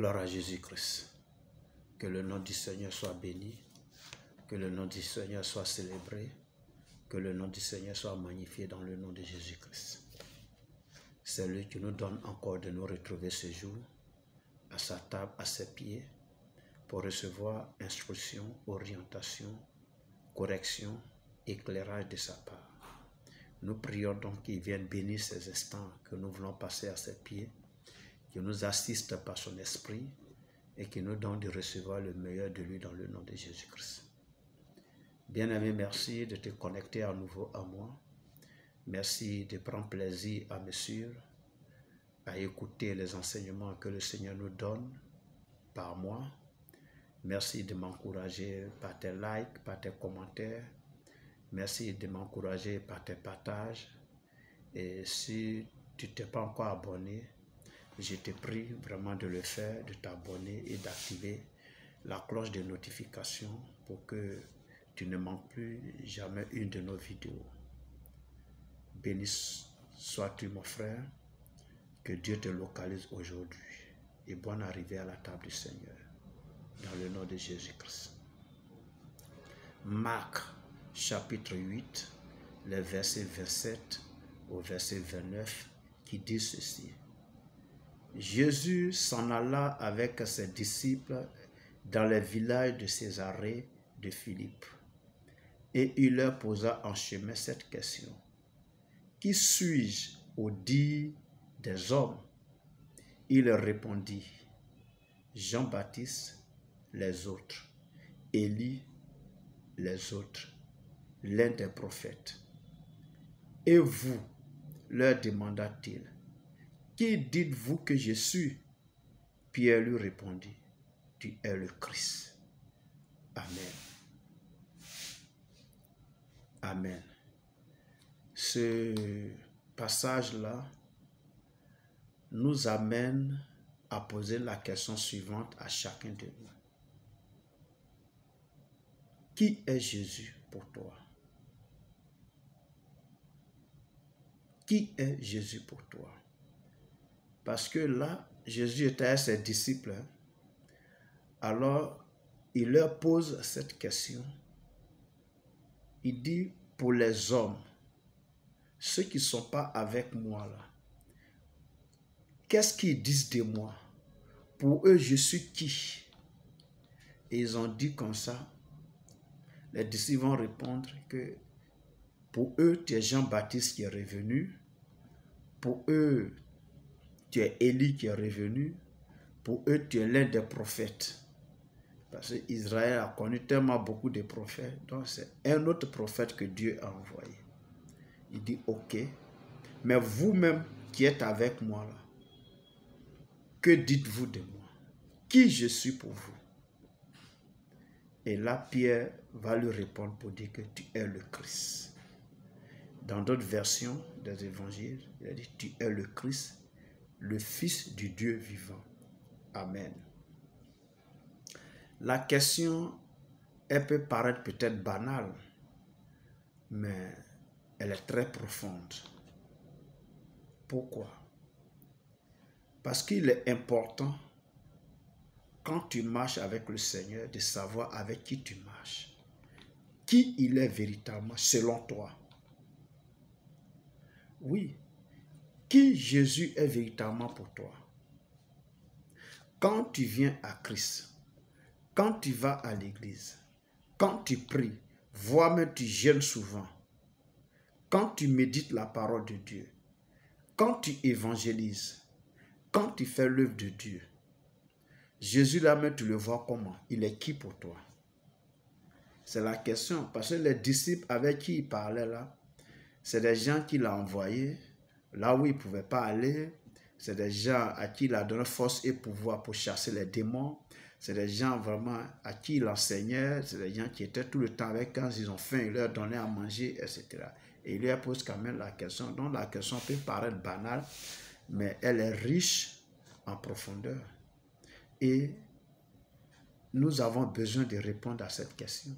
Gloire à Jésus-Christ. Que le nom du Seigneur soit béni, que le nom du Seigneur soit célébré, que le nom du Seigneur soit magnifié dans le nom de Jésus-Christ. C'est lui qui nous donne encore de nous retrouver ce jour à sa table, à ses pieds, pour recevoir instruction, orientation, correction, éclairage de sa part. Nous prions donc qu'il vienne bénir ces instants que nous voulons passer à ses pieds, qu'il nous assiste par son esprit et qu'il nous donne de recevoir le meilleur de lui dans le nom de Jésus-Christ. Bien-aimé, merci de te connecter à nouveau à moi. Merci de prendre plaisir à me suivre, à écouter les enseignements que le Seigneur nous donne par moi. Merci de m'encourager par tes likes, par tes commentaires. Merci de m'encourager par tes partages. Et si tu t'es pas encore abonné, je te prie vraiment de le faire, de t'abonner et d'activer la cloche de notification pour que tu ne manques plus jamais une de nos vidéos. Béni sois-tu mon frère, que Dieu te localise aujourd'hui et bonne arrivée à la table du Seigneur, dans le nom de Jésus-Christ. Marc chapitre 8, les versets 27 au verset 29 qui dit ceci. Jésus s'en alla avec ses disciples dans les villages de Césarée de Philippe et il leur posa en chemin cette question. Qui suis-je au dire des hommes? Il répondit, Jean-Baptiste, les autres, Élie, les autres, l'un des prophètes. Et vous, leur demanda-t-il, qui dites-vous que je suis? Pierre lui répondit, tu es le Christ. Amen. Amen. Ce passage-là nous amène à poser la question suivante à chacun de nous. Qui est Jésus pour toi? Qui est Jésus pour toi? Parce que là, Jésus était à ses disciples. Alors, il leur pose cette question. Il dit, pour les hommes, ceux qui ne sont pas avec moi là, qu'est-ce qu'ils disent de moi? Pour eux, je suis qui? Et ils ont dit comme ça. Les disciples vont répondre que pour eux, tu es Jean-Baptiste qui est revenu. Pour eux, tu es Élie qui est revenu. Pour eux, tu es l'un des prophètes. Parce qu'Israël a connu tellement beaucoup de prophètes. Donc, c'est un autre prophète que Dieu a envoyé. Il dit, ok. Mais vous-même qui êtes avec moi là, que dites-vous de moi? Qui je suis pour vous? Et là, Pierre va lui répondre pour dire que tu es le Christ. Dans d'autres versions des évangiles, il a dit, tu es le Christ, le Fils du Dieu vivant. Amen. La question, elle peut paraître peut-être banale, mais elle est très profonde. Pourquoi? Parce qu'il est important, quand tu marches avec le Seigneur, de savoir avec qui tu marches. Qui il est véritablement selon toi. Oui, qui Jésus est véritablement pour toi. Quand tu viens à Christ, quand tu vas à l'église, quand tu pries, voire même tu jeûnes souvent, quand tu médites la parole de Dieu, quand tu évangélises, quand tu fais l'œuvre de Dieu, Jésus là-même, tu le vois comment? Il est qui pour toi? C'est la question. Parce que les disciples avec qui il parlait là, c'est des gens qu'il a envoyés là où ils ne pouvaient pas aller. C'est des gens à qui il a donné force et pouvoir pour chasser les démons. C'est des gens vraiment à qui il enseignait. C'est des gens qui étaient tout le temps avec quand ils ont faim, il leur donnait à manger, etc. Et il leur pose quand même la question. Donc la question peut paraître banale, mais elle est riche en profondeur. Et nous avons besoin de répondre à cette question.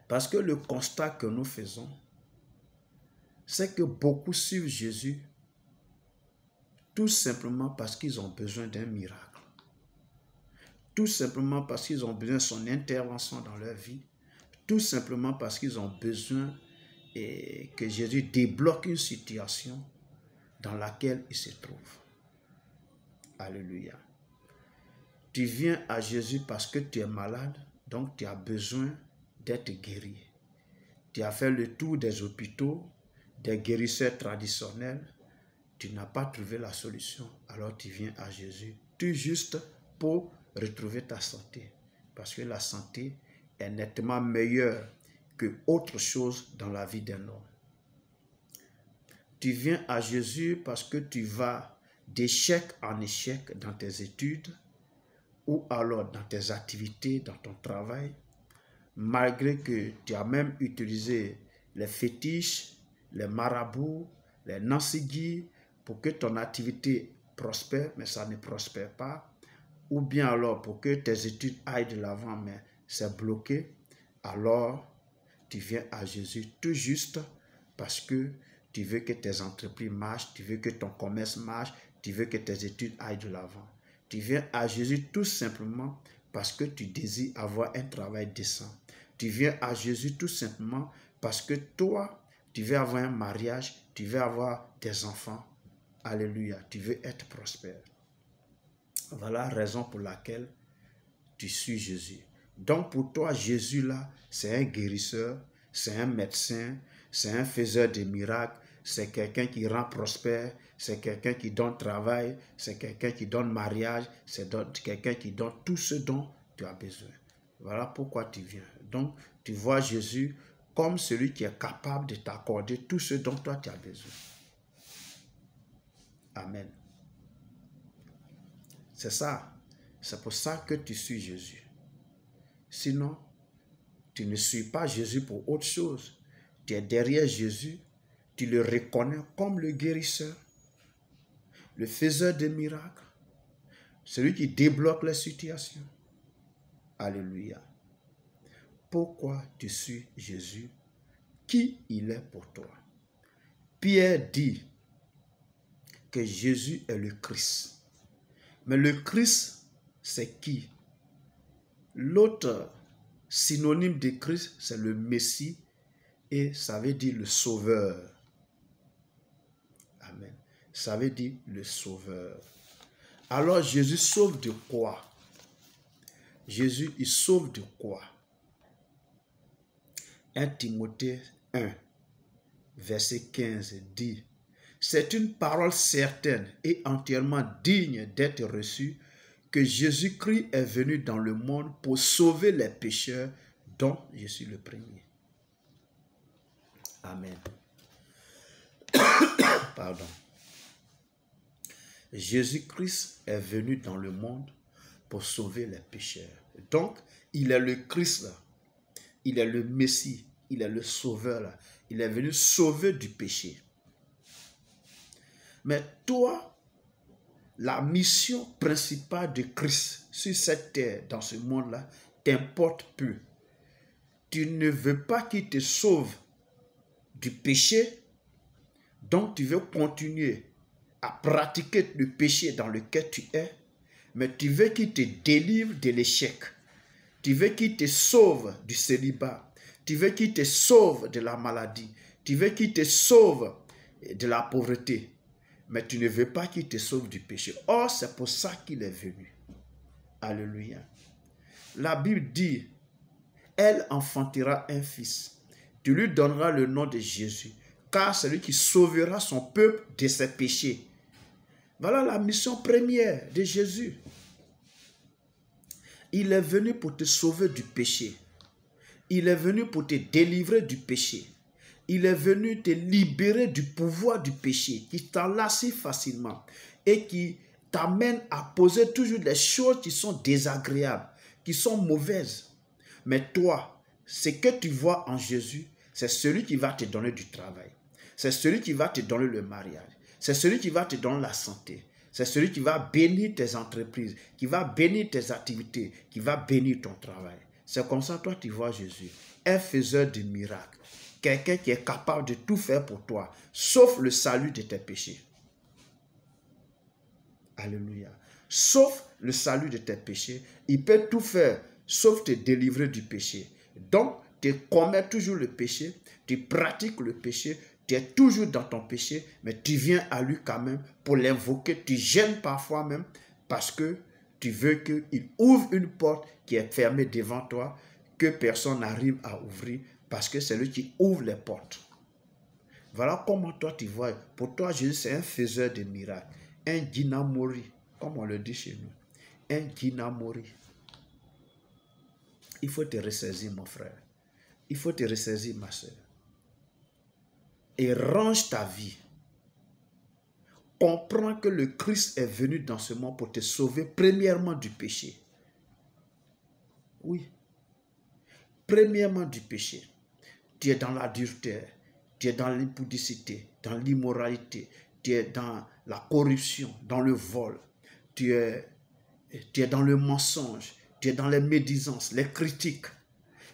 Parce que le constat que nous faisons, c'est que beaucoup suivent Jésus Tout simplement parce qu'ils ont besoin d'un miracle. Tout simplement parce qu'ils ont besoin de son intervention dans leur vie. Tout simplement parce qu'ils ont besoin que Jésus débloque une situation dans laquelle ils se trouvent. Alléluia. Tu viens à Jésus parce que tu es malade, donc tu as besoin d'être guéri. Tu as fait le tour des hôpitaux, des guérisseurs traditionnels, tu n'as pas trouvé la solution, alors tu viens à Jésus, tout juste pour retrouver ta santé. Parce que la santé est nettement meilleure que autre chose dans la vie d'un homme. Tu viens à Jésus parce que tu vas d'échec en échec dans tes études ou alors dans tes activités, dans ton travail, malgré que tu as même utilisé les fétiches, les marabouts, les nansigui pour que ton activité prospère, mais ça ne prospère pas, ou bien alors pour que tes études aillent de l'avant, mais c'est bloqué, alors tu viens à Jésus tout juste parce que tu veux que tes entreprises marchent, tu veux que ton commerce marche, tu veux que tes études aillent de l'avant. Tu viens à Jésus tout simplement parce que tu désires avoir un travail décent. Tu viens à Jésus tout simplement parce que toi, tu veux avoir un mariage, tu veux avoir des enfants. Alléluia, tu veux être prospère. Voilà la raison pour laquelle tu suis Jésus. Donc pour toi, Jésus là, c'est un guérisseur, c'est un médecin, c'est un faiseur de miracles, c'est quelqu'un qui rend prospère, c'est quelqu'un qui donne travail, c'est quelqu'un qui donne mariage, c'est quelqu'un qui donne tout ce dont tu as besoin. Voilà pourquoi tu viens. Donc tu vois Jésus comme celui qui est capable de t'accorder tout ce dont toi tu as besoin. Amen. C'est ça. C'est pour ça que tu suis Jésus. Sinon, tu ne suis pas Jésus pour autre chose. Tu es derrière Jésus, tu le reconnais comme le guérisseur, le faiseur de miracles, celui qui débloque les situations. Alléluia. Pourquoi tu suis Jésus? Qui il est pour toi? Pierre dit que Jésus est le Christ. Mais le Christ, c'est qui? L'autre synonyme de Christ, c'est le Messie et ça veut dire le Sauveur. Amen. Ça veut dire le Sauveur. Alors Jésus sauve de quoi? Jésus, il sauve de quoi? 1 Timothée 1, verset 15 dit: c'est une parole certaine et entièrement digne d'être reçue que Jésus-Christ est venu dans le monde pour sauver les pécheurs dont je suis le premier. Amen. Pardon. Jésus-Christ est venu dans le monde pour sauver les pécheurs. Donc, il est le Christ là. Il est le Messie. Il est le Sauveur là. Il est venu sauver du péché. Mais toi, la mission principale de Christ sur cette terre, dans ce monde-là, t'importe peu. Tu ne veux pas qu'il te sauve du péché, donc tu veux continuer à pratiquer le péché dans lequel tu es, mais tu veux qu'il te délivre de l'échec. Tu veux qu'il te sauve du célibat. Tu veux qu'il te sauve de la maladie. Tu veux qu'il te sauve de la pauvreté. Mais tu ne veux pas qu'il te sauve du péché. Or, c'est pour ça qu'il est venu. Alléluia. La Bible dit, elle enfantera un fils. Tu lui donneras le nom de Jésus, car c'est lui qui sauvera son peuple de ses péchés. Voilà la mission première de Jésus. Il est venu pour te sauver du péché. Il est venu pour te délivrer du péché. Il est venu te libérer du pouvoir du péché qui t'enlace si facilement et qui t'amène à poser toujours des choses qui sont désagréables, qui sont mauvaises. Mais toi, ce que tu vois en Jésus, c'est celui qui va te donner du travail. C'est celui qui va te donner le mariage. C'est celui qui va te donner la santé. C'est celui qui va bénir tes entreprises, qui va bénir tes activités, qui va bénir ton travail. C'est comme ça, toi, tu vois Jésus, un faiseur de miracles. Quelqu'un qui est capable de tout faire pour toi, sauf le salut de tes péchés. Alléluia. Sauf le salut de tes péchés. Il peut tout faire, sauf te délivrer du péché. Donc, tu commets toujours le péché, tu pratiques le péché, tu es toujours dans ton péché, mais tu viens à lui quand même pour l'invoquer. Tu gênes parfois même parce que tu veux qu'il ouvre une porte qui est fermée devant toi, que personne n'arrive à ouvrir, parce que c'est lui qui ouvre les portes. Voilà comment toi tu vois. Pour toi, Jésus, c'est un faiseur de miracles. Un Ginamori, comme on le dit chez nous. Un Ginamori. Il faut te ressaisir, mon frère. Il faut te ressaisir, ma soeur. Et range ta vie. Comprends que le Christ est venu dans ce monde pour te sauver premièrement du péché. Oui. Premièrement du péché. Tu es dans l'adultère, tu es dans l'impudicité, dans l'immoralité, tu es dans la corruption, dans le vol, tu es dans le mensonge, tu es dans les médisances, les critiques.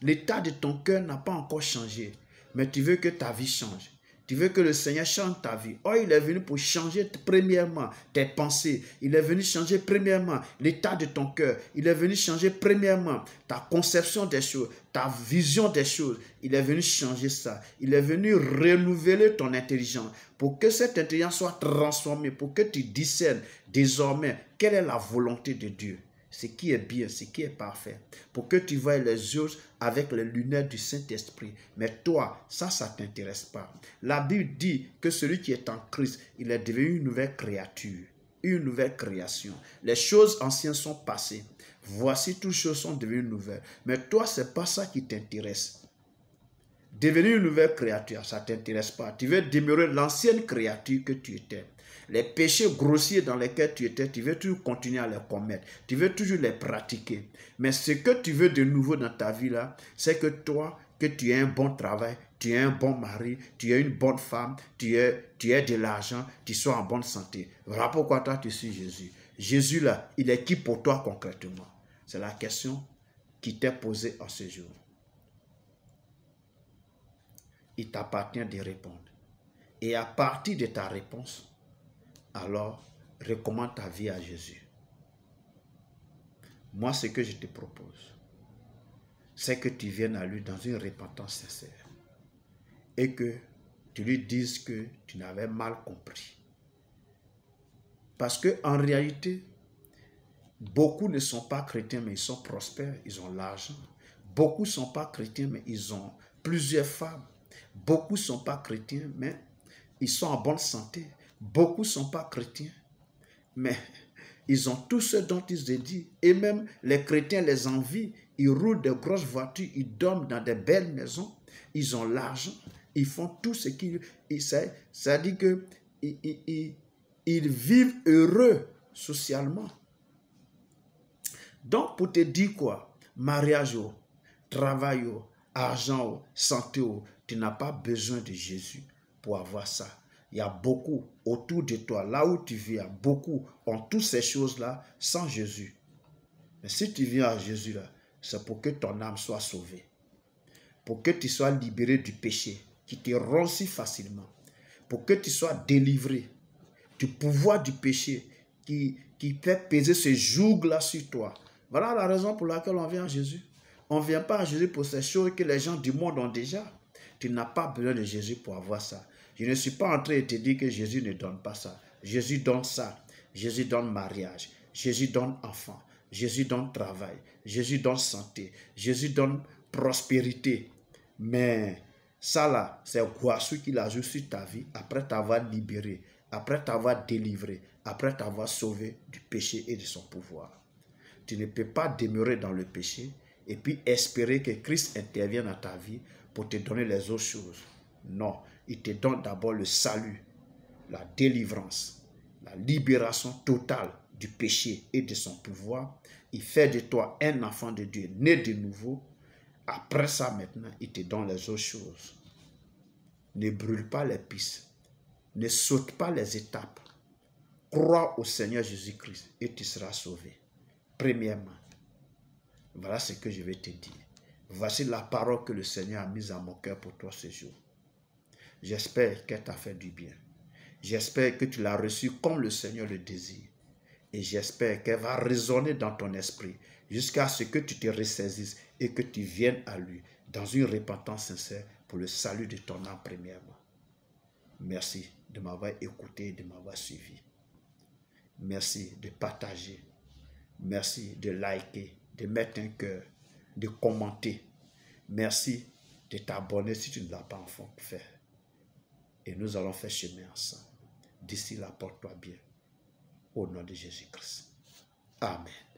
L'état de ton cœur n'a pas encore changé, mais tu veux que ta vie change. Tu veux que le Seigneur change ta vie. Oh, il est venu pour changer premièrement tes pensées. Il est venu changer premièrement l'état de ton cœur. Il est venu changer premièrement ta conception des choses, ta vision des choses. Il est venu changer ça. Il est venu renouveler ton intelligence pour que cette intelligence soit transformée, pour que tu discernes désormais quelle est la volonté de Dieu. Ce qui est bien, ce qui est parfait, pour que tu vois les choses avec les lunettes du Saint-Esprit. Mais toi, ça ne t'intéresse pas. La Bible dit que celui qui est en Christ, il est devenu une nouvelle créature, une nouvelle création. Les choses anciennes sont passées. Voici, toutes choses sont devenues nouvelles. Mais toi, ce n'est pas ça qui t'intéresse. Devenir une nouvelle créature, ça ne t'intéresse pas. Tu veux demeurer l'ancienne créature que tu étais. Les péchés grossiers dans lesquels tu étais, tu veux toujours continuer à les commettre. Tu veux toujours les pratiquer. Mais ce que tu veux de nouveau dans ta vie là, c'est que toi, que tu aies un bon travail, tu aies un bon mari, tu aies une bonne femme, tu aies de l'argent, tu sois en bonne santé. Voilà pourquoi toi tu suis Jésus. Jésus là, il est qui pour toi concrètement? C'est la question qui t'est posée en ce jour. Il t'appartient de répondre. Et à partir de ta réponse, alors recommande ta vie à Jésus. Moi, ce que je te propose, c'est que tu viennes à lui dans une repentance sincère et que tu lui dises que tu n'avais mal compris. Parce qu'en réalité, beaucoup ne sont pas chrétiens, mais ils sont prospères, ils ont l'argent. Beaucoup ne sont pas chrétiens, mais ils ont plusieurs femmes. Beaucoup ne sont pas chrétiens, mais ils sont en bonne santé. Beaucoup ne sont pas chrétiens, mais ils ont tout ce dont ils se disent. Et même les chrétiens les envient. Ils roulent de grosses voitures, ils dorment dans de belles maisons, ils ont l'argent, ils font tout ce qu'ils... Ça dit qu'ils vivent heureux socialement. Donc, pour te dire quoi? Mariage, travail, argent, santé, tu n'as pas besoin de Jésus pour avoir ça. Il y a beaucoup autour de toi, là où tu vis, beaucoup ont toutes ces choses-là sans Jésus. Mais si tu viens à Jésus, là, c'est pour que ton âme soit sauvée. Pour que tu sois libéré du péché qui te rend si facilement. Pour que tu sois délivré du pouvoir du péché qui fait peser ce joug-là sur toi. Voilà la raison pour laquelle on vient à Jésus. On ne vient pas à Jésus pour ces choses que les gens du monde ont déjà. Tu n'as pas besoin de Jésus pour avoir ça. Je ne suis pas en train de te dire que Jésus ne donne pas ça. Jésus donne ça. Jésus donne mariage. Jésus donne enfant. Jésus donne travail. Jésus donne santé. Jésus donne prospérité. Mais ça là, c'est Gouassou qui l'ajoute sur ta vie après t'avoir libéré, après t'avoir délivré, après t'avoir sauvé du péché et de son pouvoir. Tu ne peux pas demeurer dans le péché et puis espérer que Christ intervienne dans ta vie pour te donner les autres choses. Non, il te donne d'abord le salut, la délivrance, la libération totale du péché et de son pouvoir. Il fait de toi un enfant de Dieu, né de nouveau. Après ça, maintenant, il te donne les autres choses. Ne brûle pas les pistes. Ne saute pas les étapes. Crois au Seigneur Jésus-Christ et tu seras sauvé. Premièrement, voilà ce que je vais te dire. Voici la parole que le Seigneur a mise à mon cœur pour toi ce jour. J'espère qu'elle t'a fait du bien. J'espère que tu l'as reçu comme le Seigneur le désire. Et j'espère qu'elle va résonner dans ton esprit jusqu'à ce que tu te ressaisisses et que tu viennes à lui dans une repentance sincère pour le salut de ton âme premièrement. Merci de m'avoir écouté et de m'avoir suivi. Merci de partager. Merci de liker, de mettre un cœur, de commenter. Merci de t'abonner si tu ne l'as pas encore fait. Et nous allons faire chemin ensemble. D'ici là, porte-toi bien. Au nom de Jésus-Christ. Amen.